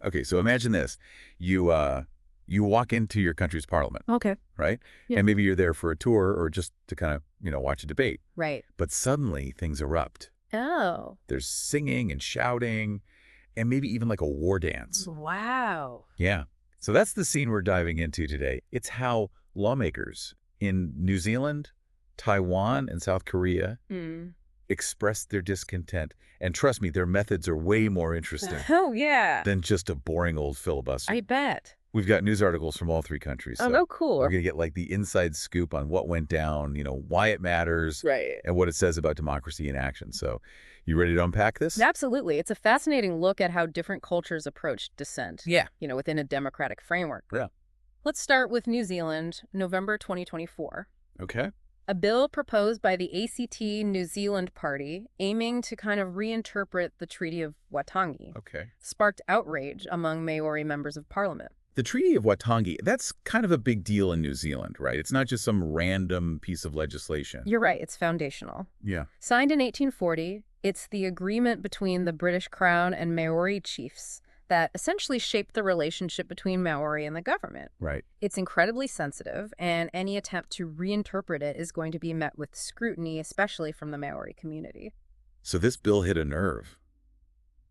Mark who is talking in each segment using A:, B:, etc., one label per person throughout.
A: Okay, so imagine this. You walk into your country's parliament,
B: Okay.
A: right?
B: Yeah.
A: And maybe you're there for a tour or just to kind of, watch a debate.
B: Right.
A: But suddenly things erupt.
B: Oh.
A: There's singing and shouting and maybe even like a war dance.
B: Wow.
A: Yeah. So that's the scene we're diving into today. It's how lawmakers in New Zealand, Taiwan, and South Korea expressed their discontent. And trust me, their methods are way more interesting
B: Oh, yeah.
A: than just a boring old filibuster.
B: I bet.
A: We've got news articles from all three countries.
B: Oh,
A: So
B: no, cool.
A: we're going to get like the inside scoop on what went down, why it matters,
B: Right.
A: and what it says about democracy in action. So you ready to unpack this?
B: Absolutely. It's a fascinating look at how different cultures approach dissent.
A: Yeah.
B: Within a democratic framework.
A: Yeah.
B: Let's start with New Zealand, November 2024.
A: Okay.
B: A bill proposed by the ACT New Zealand Party aiming to kind of reinterpret the Treaty of Waitangi
A: Okay.
B: sparked outrage among Māori members of parliament.
A: The Treaty of Waitangi, that's kind of a big deal in New Zealand, right? It's not just some random piece of legislation.
B: You're right, it's foundational.
A: Yeah.
B: Signed in 1840, it's the agreement between the British Crown and Māori chiefs that essentially shaped the relationship between Māori and the government.
A: Right.
B: It's incredibly sensitive, and any attempt to reinterpret it is going to be met with scrutiny, especially from the Māori community.
A: So this bill hit a nerve.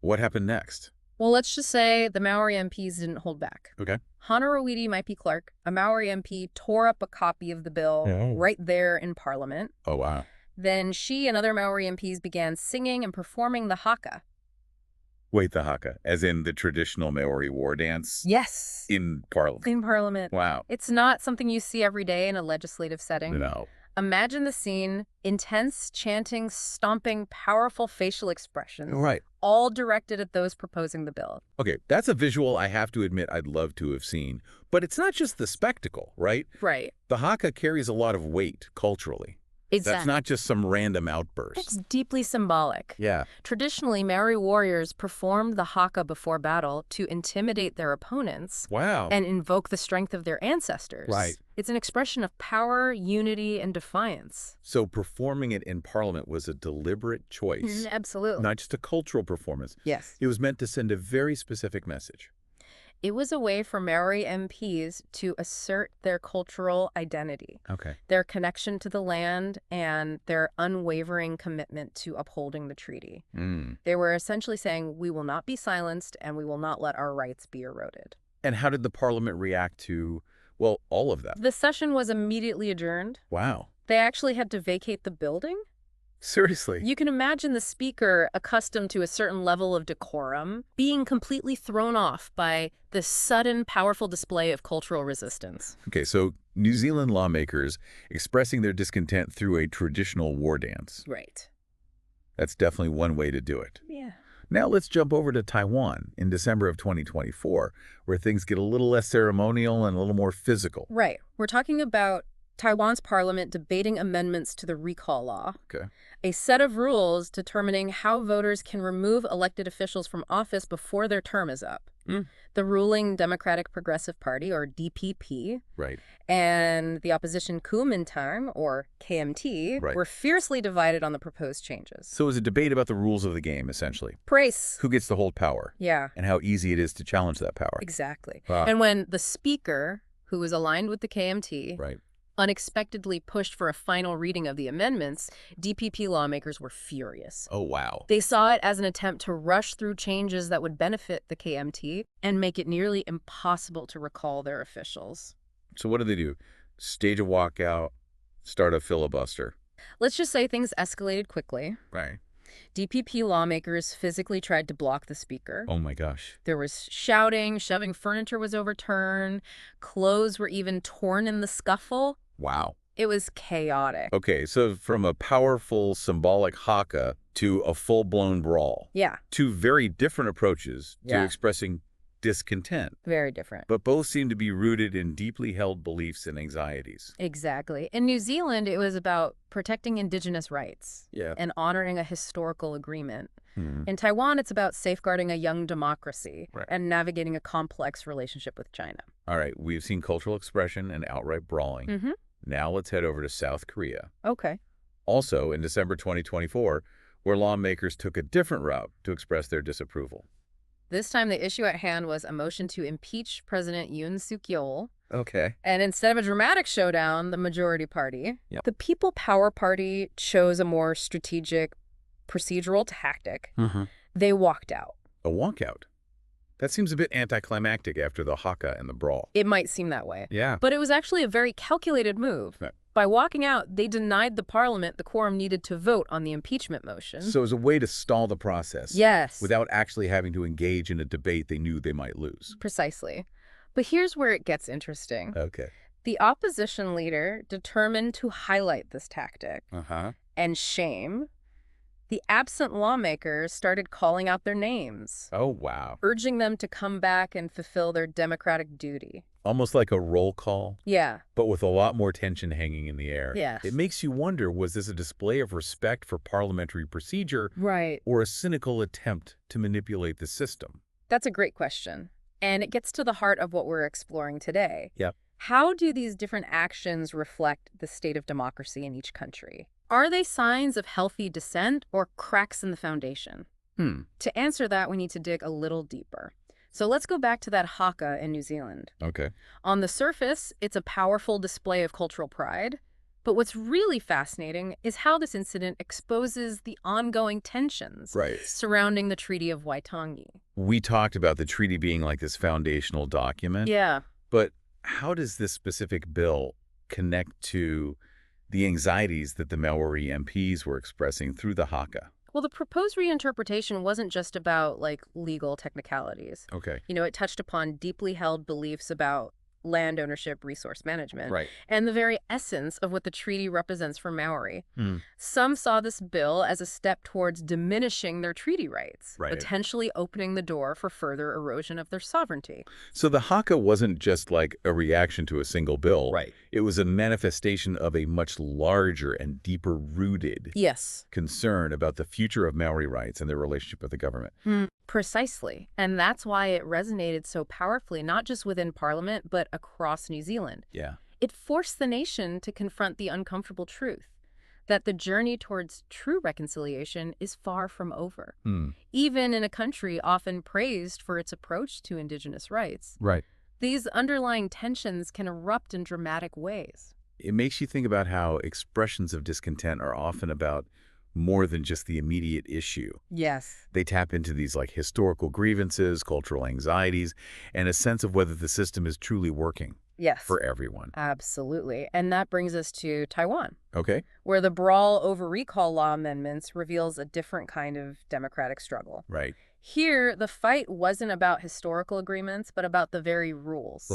A: What happened next?
B: Well, let's just say the Māori MPs didn't hold back.
A: Okay.
B: Honorawiti Maipi Clark, a Māori MP, tore up a copy of the bill right there in Parliament.
A: Oh, wow.
B: Then she and other Māori MPs began singing and performing the haka.
A: Wait, the haka, as in the traditional Maori war dance?
B: Yes.
A: In Parliament?
B: In Parliament.
A: Wow.
B: It's not something you see every day in a legislative setting.
A: No.
B: Imagine the scene: intense chanting, stomping, powerful facial expressions.
A: Right.
B: All directed at those proposing the bill.
A: Okay, that's a visual I have to admit I'd love to have seen. But it's not just the spectacle, right?
B: Right.
A: The haka carries a lot of weight culturally.
B: Exactly.
A: That's not just some random outburst.
B: It's deeply symbolic.
A: Yeah.
B: Traditionally, Maori warriors performed the haka before battle to intimidate their opponents.
A: Wow.
B: And invoke the strength of their ancestors.
A: Right.
B: It's an expression of power, unity, and defiance.
A: So performing it in Parliament was a deliberate choice.
B: Absolutely.
A: Not just a cultural performance.
B: Yes.
A: It was meant to send a very specific message.
B: It was a way for Maori MPs to assert their cultural identity,
A: Okay.
B: their connection to the land, and their unwavering commitment to upholding the treaty. They were essentially saying, we will not be silenced and we will not let our rights be eroded.
A: And how did the Parliament react to, well, all of that?
B: The session was immediately adjourned.
A: Wow.
B: They actually had to vacate the building.
A: Seriously?
B: You can imagine the speaker, accustomed to a certain level of decorum, being completely thrown off by this sudden, powerful display of cultural resistance.
A: Okay, so New Zealand lawmakers expressing their discontent through a traditional war dance.
B: Right.
A: That's definitely one way to do it.
B: Yeah.
A: Now let's jump over to Taiwan in December of 2024, where things get a little less ceremonial and a little more physical.
B: Right. We're talking about Taiwan's parliament debating amendments to the recall law.
A: Okay.
B: A set of rules determining how voters can remove elected officials from office before their term is up. The ruling Democratic Progressive Party, or DPP,
A: Right.
B: and the opposition Kuomintang, or KMT,
A: Right.
B: were fiercely divided on the proposed changes.
A: So it was a debate about the rules of the game, essentially.
B: Praise.
A: Who gets to hold power?
B: Yeah,
A: And how easy it is to challenge that power.
B: exactly.
A: Wow.
B: And when the speaker, who was aligned with the KMT,
A: Right.
B: unexpectedly pushed for a final reading of the amendments, DPP lawmakers were furious.
A: Oh, wow.
B: They saw it as an attempt to rush through changes that would benefit the KMT and make it nearly impossible to recall their officials.
A: So what do? Stage a walkout, start a filibuster.
B: Let's just say things escalated quickly.
A: Right.
B: DPP lawmakers physically tried to block the speaker.
A: Oh, my gosh.
B: There was shouting, shoving furniture was overturned, clothes were even torn in the scuffle.
A: Wow.
B: It was chaotic.
A: Okay, so from a powerful symbolic haka to a full-blown brawl.
B: Yeah,
A: Two very different approaches to
B: Yeah.
A: expressing discontent,
B: very different.
A: but both seem to be rooted in deeply held beliefs and anxieties.
B: Exactly. In New Zealand, it was about protecting Indigenous rights
A: Yeah.
B: and honoring a historical agreement.
A: Hmm.
B: In Taiwan, it's about safeguarding a young democracy
A: Right.
B: and navigating a complex relationship with China.
A: All right, we've seen cultural expression and outright brawling.
B: Mm-hmm.
A: Now let's head over to South Korea.
B: Okay.
A: Also in December 2024, where lawmakers took a different route to express their disapproval.
B: This time the issue at hand was a motion to impeach President Yoon Suk-yeol.
A: Okay.
B: And instead of a dramatic showdown, the majority party,
A: Yep.
B: the People Power Party, chose a more strategic procedural tactic. They walked out.
A: A walkout? That seems a bit anticlimactic after the haka and the brawl.
B: It might seem that way.
A: Yeah.
B: But it was actually a very calculated move.
A: Right.
B: By walking out, they denied the parliament the quorum needed to vote on the impeachment motion.
A: So it was a way to stall the process.
B: Yes.
A: Without actually having to engage in a debate they knew they might lose.
B: Precisely. But here's where it gets interesting.
A: Okay.
B: The opposition leader, determined to highlight this tactic and shame, the absent lawmakers started calling out their names.
A: Oh, wow.
B: Urging them to come back and fulfill their democratic duty.
A: Almost like a roll call.
B: Yeah.
A: But with a lot more tension hanging in the air.
B: Yes.
A: It makes you wonder, was this a display of respect for parliamentary procedure
B: Right.
A: or a cynical attempt to manipulate the system?
B: That's a great question. And it gets to the heart of what we're exploring today.
A: Yep.
B: How do these different actions reflect the state of democracy in each country? Are they signs of healthy dissent or cracks in the foundation? To answer that, we need to dig a little deeper. So let's go back to that haka in New Zealand.
A: Okay.
B: On the surface, it's a powerful display of cultural pride. But what's really fascinating is how this incident exposes the ongoing tensions surrounding the Treaty of Waitangi.
A: We talked about the treaty being like this foundational document.
B: Yeah.
A: But how does this specific bill connect to the anxieties that the Māori MPs were expressing through the haka?
B: Well, the proposed reinterpretation wasn't just about, legal technicalities.
A: Okay.
B: You know, it touched upon deeply held beliefs about land ownership, resource management,
A: Right.
B: and the very essence of what the treaty represents for Maori. Some saw this bill as a step towards diminishing their treaty rights, potentially opening the door for further erosion of their sovereignty.
A: So the haka wasn't just like a reaction to a single bill.
B: Right.
A: It was a manifestation of a much larger and deeper-rooted concern about the future of Maori rights and their relationship with the government.
B: Precisely. And that's why it resonated so powerfully, not just within Parliament, but across New Zealand.
A: Yeah.
B: It forced the nation to confront the uncomfortable truth that the journey towards true reconciliation is far from over, even in a country often praised for its approach to Indigenous rights.
A: Right.
B: These underlying tensions can erupt in dramatic ways.
A: It makes you think about how expressions of discontent are often about more than just the immediate issue.
B: Yes.
A: They tap into these historical grievances, cultural anxieties, and a sense of whether the system is truly working for everyone.
B: Absolutely. And that brings us to Taiwan.
A: Okay.
B: Where the brawl over recall law amendments reveals a different kind of democratic struggle.
A: Right.
B: Here, the fight wasn't about historical agreements, but about the very rules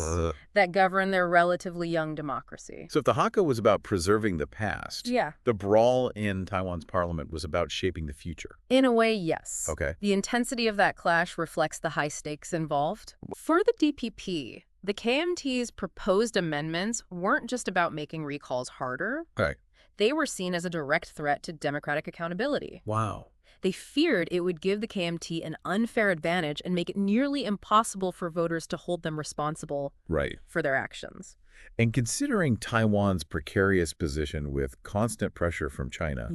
B: that govern their relatively young democracy.
A: So if the haka was about preserving the past, the brawl in Taiwan's parliament was about shaping the future.
B: In a way, yes.
A: Okay.
B: The intensity of that clash reflects the high stakes involved. For the DPP, the KMT's proposed amendments weren't just about making recalls harder.
A: Right.
B: They were seen as a direct threat to democratic accountability.
A: Wow.
B: They feared it would give the KMT an unfair advantage and make it nearly impossible for voters to hold them responsible for their actions.
A: And considering Taiwan's precarious position with constant pressure from China,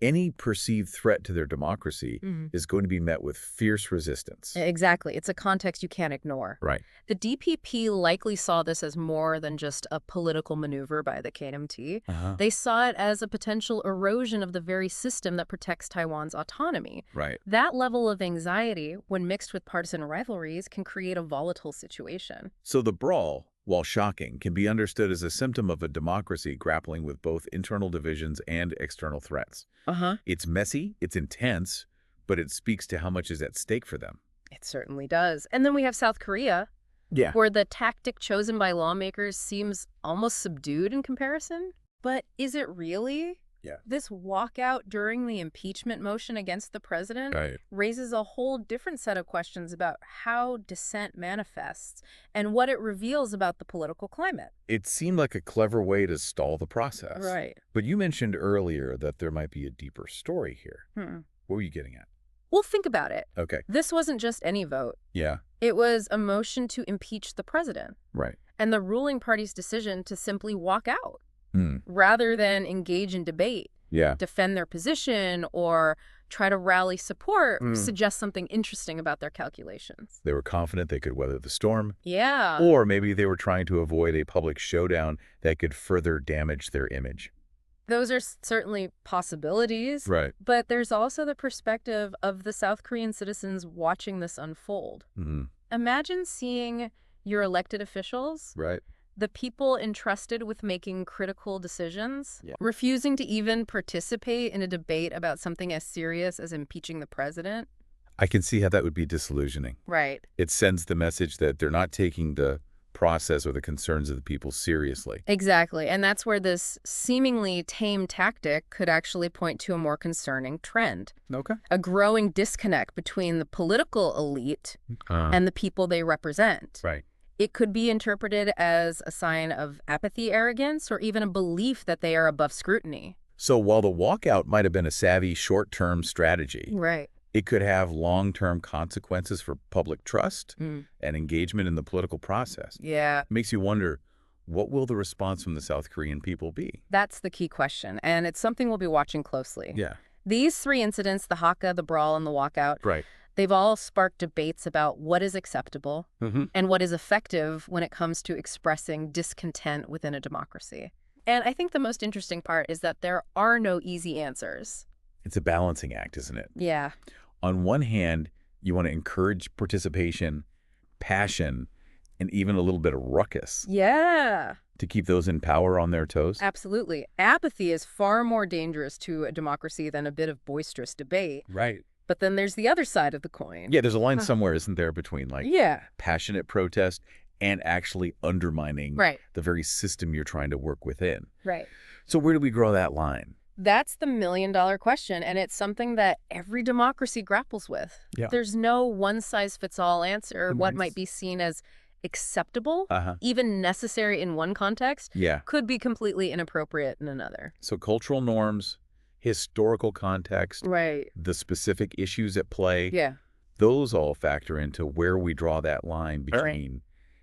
A: any perceived threat to their democracy is going to be met with fierce resistance.
B: Exactly. It's a context you can't ignore.
A: Right.
B: The DPP likely saw this as more than just a political maneuver by the KMT. They saw it as a potential erosion of the very system that protects Taiwan's autonomy.
A: Right.
B: That level of anxiety, when mixed with partisan rivalries, can create a volatile situation.
A: So the brawl, while shocking, can be understood as a symptom of a democracy grappling with both internal divisions and external threats. It's messy, it's intense, but it speaks to how much is at stake for them.
B: It certainly does. And then we have South Korea, where the tactic chosen by lawmakers seems almost subdued in comparison. But is it really? This walkout during the impeachment motion against the president raises a whole different set of questions about how dissent manifests and what it reveals about the political climate.
A: It seemed like a clever way to stall the process.
B: Right.
A: But you mentioned earlier that there might be a deeper story here. What were you getting at?
B: Well, think about it.
A: Okay.
B: This wasn't just any vote.
A: Yeah.
B: It was a motion to impeach the president.
A: Right.
B: And the ruling party's decision to simply walk out rather than engage in debate, defend their position, or try to rally support suggests something interesting about their calculations.
A: They were confident they could weather the storm.
B: Yeah.
A: Or maybe they were trying to avoid a public showdown that could further damage their image.
B: Those are certainly possibilities.
A: Right.
B: But there's also the perspective of the South Korean citizens watching this unfold. Imagine seeing your elected officials, the people entrusted with making critical decisions, refusing to even participate in a debate about something as serious as impeaching the president.
A: I can see how that would be disillusioning.
B: Right.
A: It sends the message that they're not taking the process or the concerns of the people seriously.
B: Exactly. And that's where this seemingly tame tactic could actually point to a more concerning trend.
A: Okay.
B: A growing disconnect between the political elite and the people they represent.
A: Right.
B: It could be interpreted as a sign of apathy, arrogance, or even a belief that they are above scrutiny.
A: So while the walkout might have been a savvy short-term strategy,
B: right,
A: it could have long-term consequences for public trust and engagement in the political process.
B: Yeah.
A: It makes you wonder, what will the response from the South Korean people be?
B: That's the key question, and it's something we'll be watching closely.
A: Yeah.
B: These three incidents, the haka, the brawl, and the walkout, they've all sparked debates about what is acceptable and what is effective when it comes to expressing discontent within a democracy. And I think the most interesting part is that there are no easy answers.
A: It's a balancing act, isn't it?
B: Yeah.
A: On one hand, you want to encourage participation, passion, and even a little bit of ruckus.
B: Yeah.
A: To keep those in power on their toes.
B: Absolutely. Apathy is far more dangerous to a democracy than a bit of boisterous debate.
A: Right.
B: But then there's the other side of the coin.
A: Yeah, there's a line somewhere, isn't there, between like passionate protest and actually undermining the very system you're trying to work within.
B: Right.
A: So where do we draw that line?
B: That's the million-dollar question, and it's something that every democracy grapples with.
A: Yeah.
B: There's no one-size-fits-all answer. What might be seen as acceptable, even necessary in one context, could be completely inappropriate in another.
A: So cultural norms, historical context, the specific issues at play, those all factor into where we draw that line between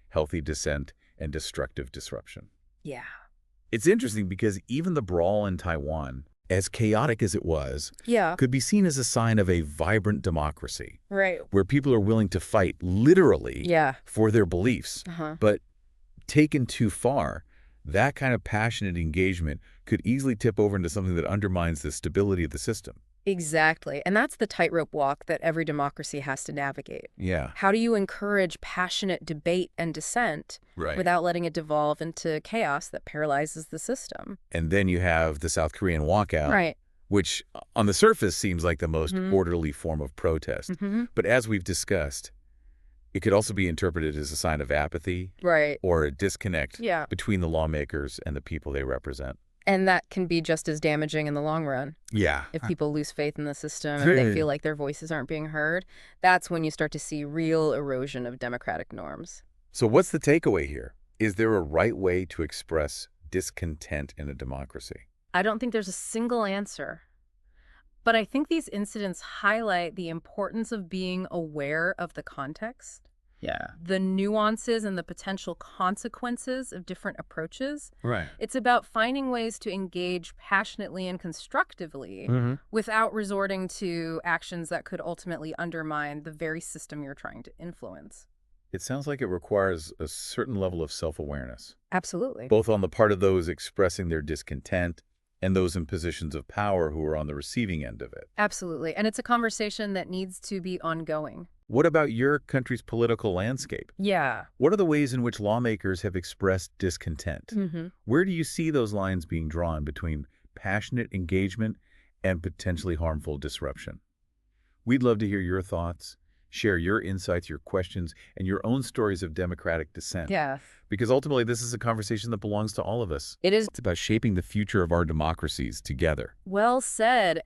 A: healthy dissent and destructive disruption.
B: Yeah.
A: It's interesting because even the brawl in Taiwan, as chaotic as it was, could be seen as a sign of a vibrant democracy.
B: Right.
A: Where people are willing to fight literally for their beliefs. But taken too far, that kind of passionate engagement could easily tip over into something that undermines the stability of the system.
B: Exactly. And that's the tightrope walk that every democracy has to navigate.
A: Yeah.
B: How do you encourage passionate debate and dissent without letting it devolve into chaos that paralyzes the system?
A: And then you have the South Korean walkout, which on the surface seems like the most orderly form of protest. But as we've discussed, it could also be interpreted as a sign of apathy or a disconnect between the lawmakers and the people they represent.
B: And that can be just as damaging in the long run.
A: Yeah.
B: If people lose faith in the system, if they feel like their voices aren't being heard, that's when you start to see real erosion of democratic norms.
A: So what's the takeaway here? Is there a right way to express discontent in a democracy?
B: I don't think there's a single answer. But I think these incidents highlight the importance of being aware of the context. The nuances and the potential consequences of different approaches. It's about finding ways to engage passionately and constructively without resorting to actions that could ultimately undermine the very system you're trying to influence.
A: It sounds like it requires a certain level of self-awareness.
B: Absolutely.
A: Both on the part of those expressing their discontent and those in positions of power who are on the receiving end of it.
B: Absolutely. And it's a conversation that needs to be ongoing.
A: What about your country's political landscape? What are the ways in which lawmakers have expressed discontent? Where do you see those lines being drawn between passionate engagement and potentially harmful disruption? We'd love to hear your thoughts, share your insights, your questions, and your own stories of democratic dissent. Because ultimately, this is a conversation that belongs to all of us.
B: It is.
A: It's about shaping the future of our democracies together.
B: Well said.